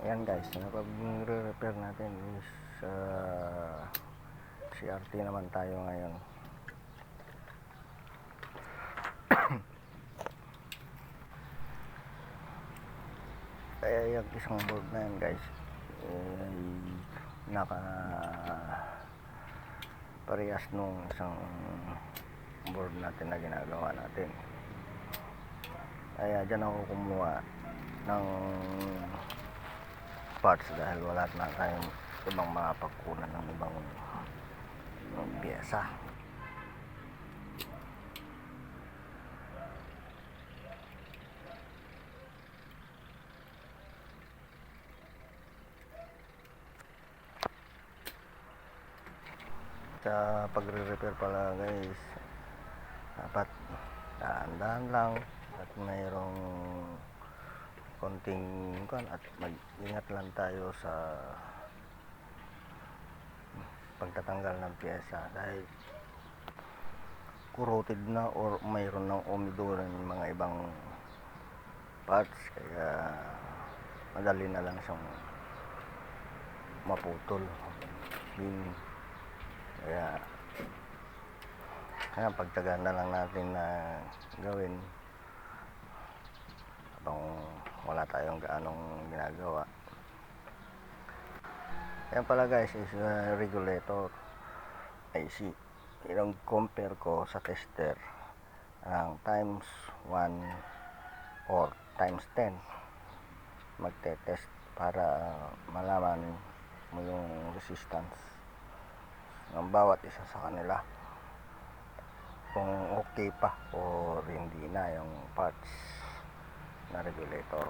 Ayan guys, napag-repair natin is CRT naman tayo ngayon. Kaya yung isang board na yan guys ay naka parehas nung isang board natin na ginagawa natin. Kaya dyan ako kumuha ng parts dahil wala na tayong ibang mga pagkunan ng ibang piyesa. Sa pagre-repair pala guys, dapat dahan-dahan lang at mayroong konting at mag-ingat lang tayo sa pagtatanggal ng pyesa dahil corroded na or mayroon ng umiduran yung mga ibang parts, kaya madali na lang siyang maputol. Kaya pagtagaan na lang natin na gawin habang wala tayong gaanong ginagawa. Yan pala guys is regulator IC. Yung compare ko sa tester ang times 1 or times 10 magte-test para malaman mo yung resistance ng bawat isa sa kanila, kung okay pa o hindi na yung parts na regulator.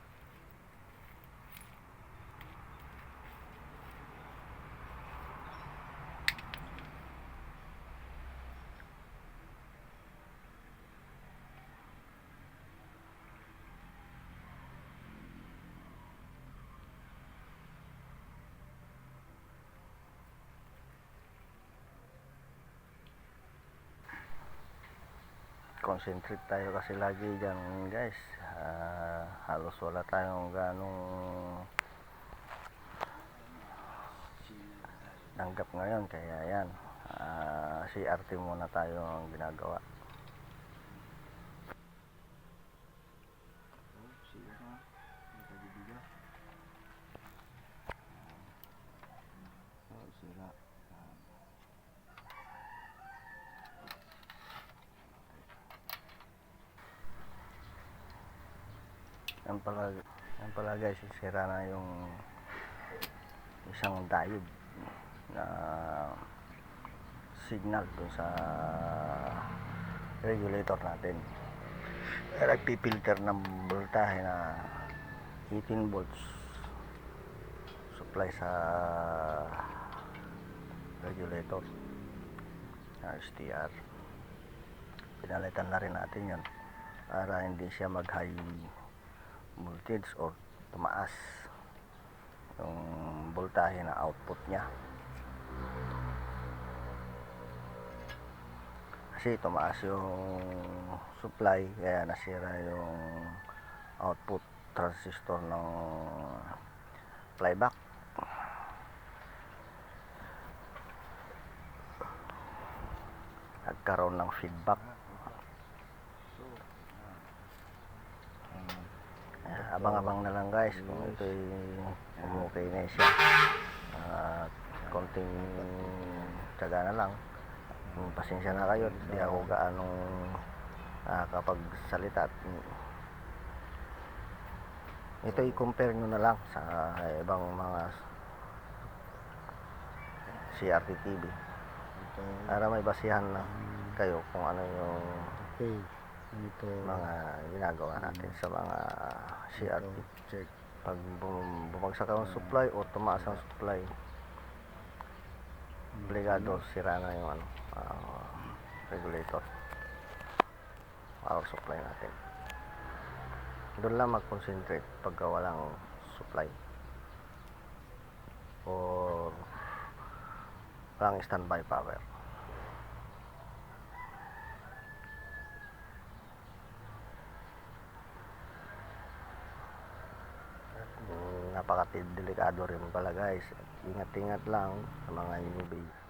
Concentrate tayo kasi lagi dyan guys, halos wala tayong ganong tanggap ngayon, kaya yan, CRT muna tayo ang ginagawa. Yan pala guys, sira na yung isang diode na signal dun sa regulator natin. Kaya nagpipilter ng voltahe na 18 volts supply sa regulator na STR. Pinalitan na rin natin yan para hindi siya mag high voltage or tumaas yung voltahe na output niya, kasi tumaas yung supply kaya nasira yung output transistor ng playback. Nagkaroon ng feedback. Abang-abang na lang guys kung ito'y umukay na siya, konting tiyaga na lang. Pasensya na kayo, hindi ako gaanong nakakapagsalita. Ito i-compare nyo na lang sa ibang mga CRT TV para may basihan na kayo kung ano yung mga ginagawa natin sa mga CRT. Pag bumagsak ang supply o tumaas ang supply, obligado sira na yung regulator, power supply natin. Doon lang mag-concentrate pagka walang supply or walang standby power. napaka-delikado rin pala guys. Ingat-ingat lang sa mga newbie.